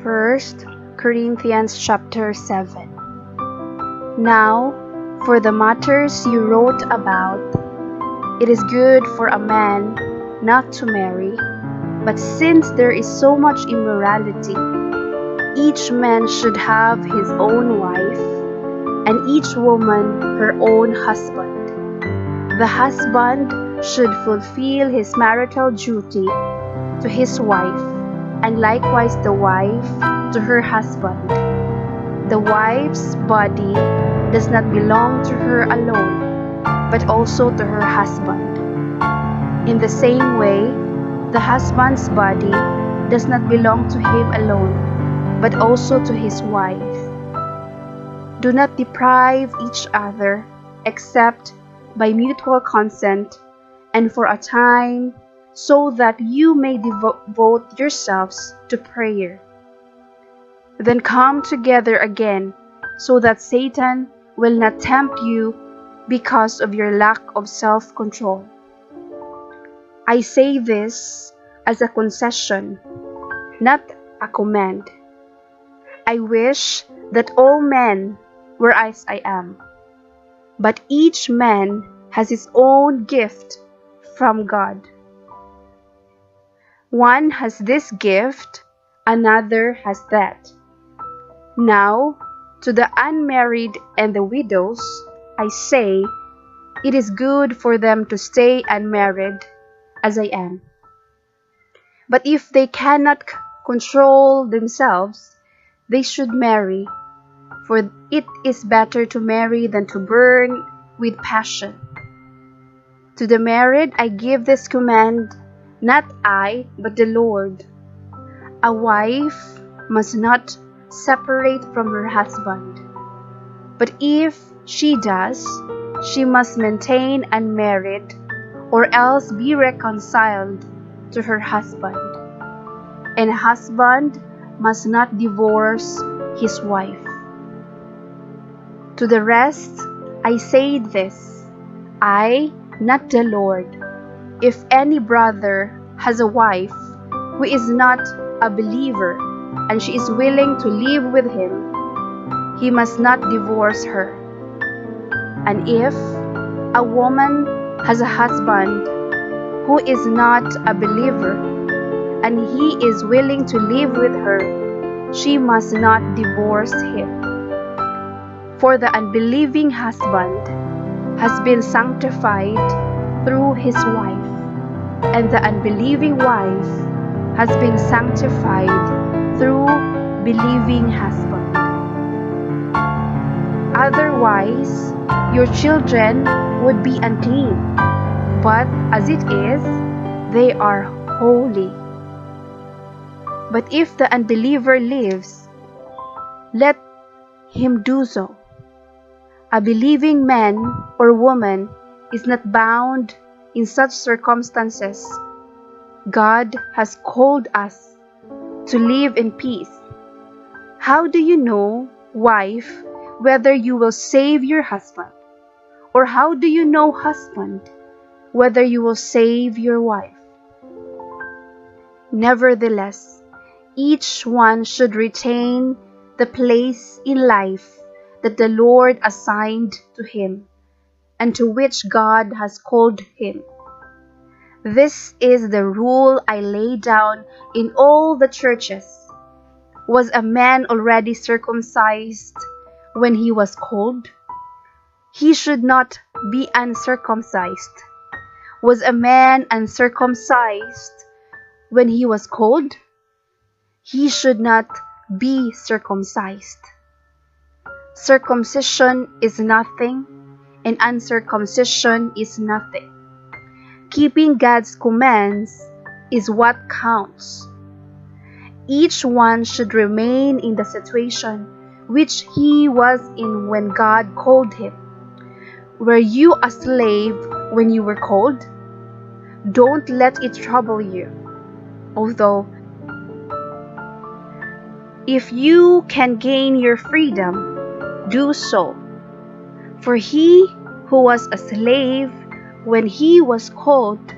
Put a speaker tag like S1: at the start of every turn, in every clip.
S1: First Corinthians chapter 7. Now, for the matters you wrote about, it is good for a man not to marry, but since there is so much immorality, each man should have his own wife, and each woman her own husband. The husband should fulfill his marital duty to his wife, and likewise the wife to her husband. The wife's body does not belong to her alone, but also to her husband. In the same way, the husband's body does not belong to him alone, but also to his wife. Do not deprive each other, except by mutual consent, and for a time, so that you may devote yourselves to prayer. Then come together again, so that Satan will not tempt you because of your lack of self-control. I say this as a concession, not a command. I wish that all men were as I am, but each man has his own gift from God. One has this gift, another has that. Now, to the unmarried and the widows, I say, it is good for them to stay unmarried, as I am. But if they cannot control themselves, they should marry, for it is better to marry than to burn with passion. To the married I give this command, not I, but the Lord. A wife must not separate from her husband, but if she does, she must maintain unmarried, or else be reconciled to her husband. And a husband must not divorce his wife. To the rest I say this, I, not the Lord. If any brother has a wife who is not a believer, and she is willing to live with him, he must not divorce her. And if a woman has a husband who is not a believer, and he is willing to live with her, she must not divorce him. For the unbelieving husband has been sanctified through his wife, and the unbelieving wife has been sanctified through believing husband. Otherwise, your children would be unclean, but as it is, they are holy. But if the unbeliever lives, let him do so. A believing man or woman is not bound in such circumstances. God has called us to live in peace. How do you know, wife, whether you will save your husband? Or how do you know, husband, whether you will save your wife? Nevertheless, each one should retain the place in life that the Lord assigned to him, and to which God has called him. This is the rule I lay down in all the churches. Was a man already circumcised when he was called? He should not be uncircumcised. Was a man uncircumcised when he was called? He should not be circumcised. Circumcision is nothing, and uncircumcision is nothing. Keeping God's commands is what counts. Each one should remain in the situation which he was in when God called him. Were you a slave when you were called? Don't let it trouble you. Although, if you can gain your freedom, do so. For he who was a slave when he was called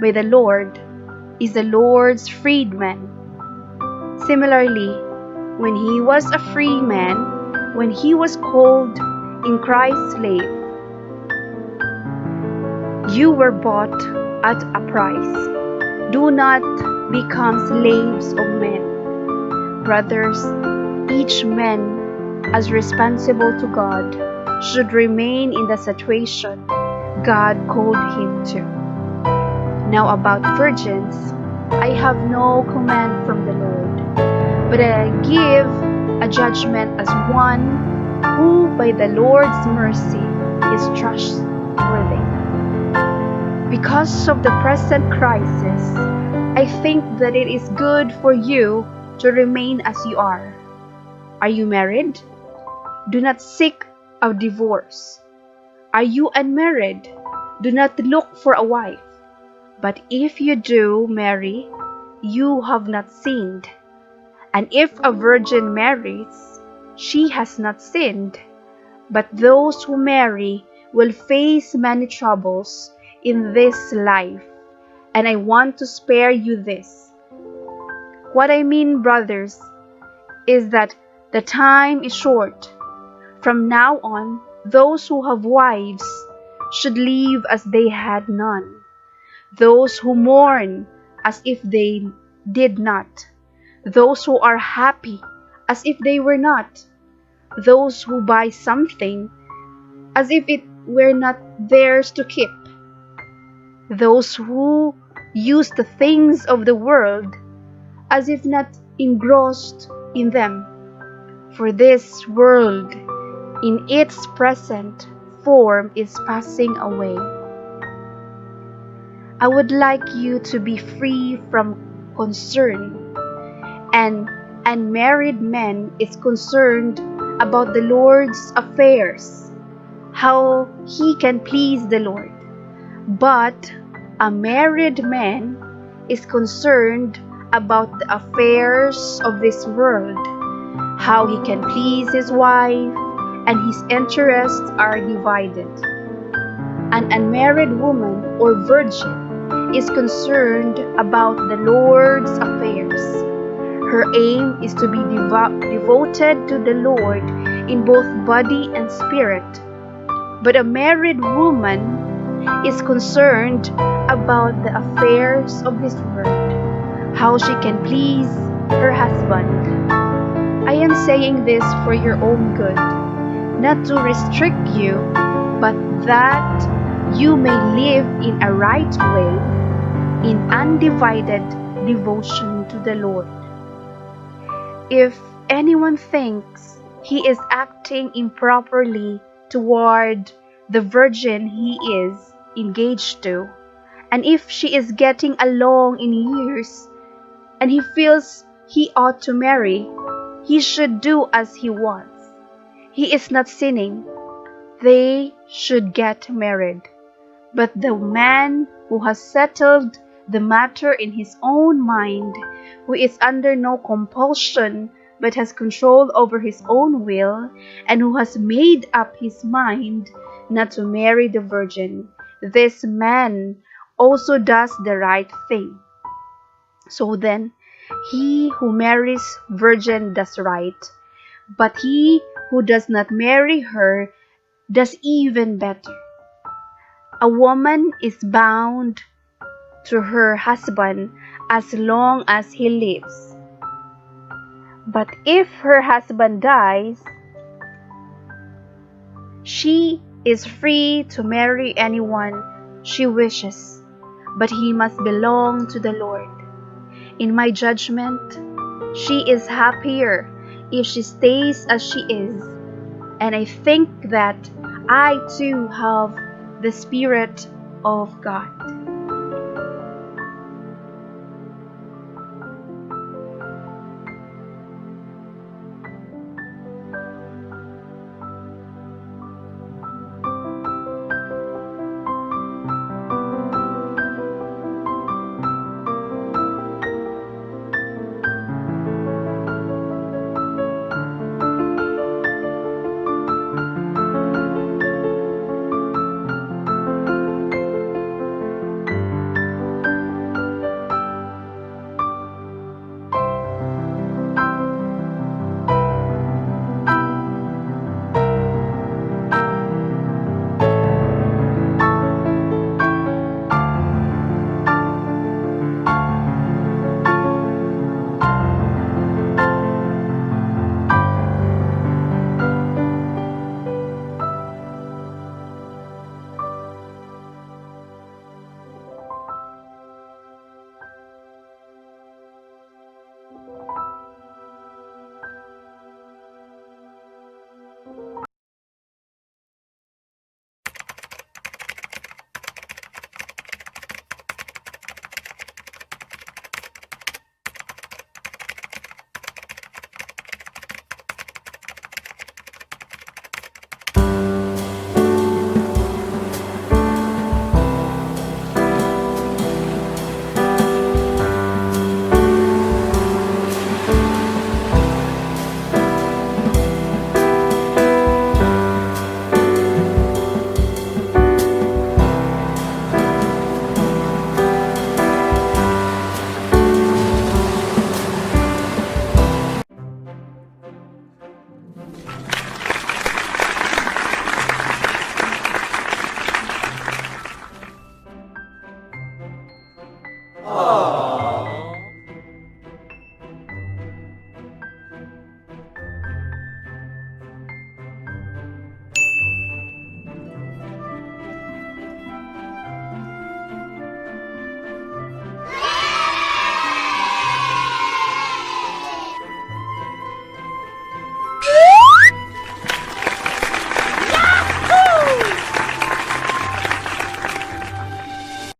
S1: by the Lord is the Lord's freedman. Similarly, when he was a free man, when he was called in Christ's slave. You were bought at a price. Do not become slaves of men. Brothers, each man, as responsible to God, should remain in the situation God called him to. Now about virgins, I have no command from the Lord, but I give a judgment as one who by the Lord's mercy is trustworthy. Because of the present crisis, I think that it is good for you to remain as you are. Are you married? Do not seek a divorce. Are you unmarried? Do not look for a wife. But if you do marry, you have not sinned. And if a virgin marries, she has not sinned. But those who marry will face many troubles in this life, and I want to spare you this. What I mean, brothers, is that the time is short. From now on, those who have wives should live as they had none. Those who mourn as if they did not. Those who are happy as if they were not. Those who buy something as if it were not theirs to keep. Those who use the things of the world as if not engrossed in them. For this world in its present form is passing away. I would like you to be free from concern. An unmarried man is concerned about the Lord's affairs, how he can please the Lord. But a married man is concerned about the affairs of this world, how he can please his wife, and his interests are divided. An unmarried woman or virgin is concerned about the Lord's affairs. Her aim is to be devoted to the Lord in both body and spirit. But a married woman is concerned about the affairs of this world, how she can please her husband. I am saying this for your own good, not to restrict you, but that you may live in a right way, in undivided devotion to the Lord. If anyone thinks he is acting improperly toward the virgin he is engaged to, and if she is getting along in years, and he feels he ought to marry, he should do as he wants. He is not sinning. They should get married. But the man who has settled the matter in his own mind, who is under no compulsion but has control over his own will, and who has made up his mind not to marry the virgin, this man also does the right thing. So then, he who marries virgin does right, but he who does not marry her does even better. A woman is bound to her husband as long as he lives. But if her husband dies, she is free to marry anyone she wishes, but he must belong to the Lord. In my judgment, she is happier if she stays as she is, and I think that I too have the Spirit of God.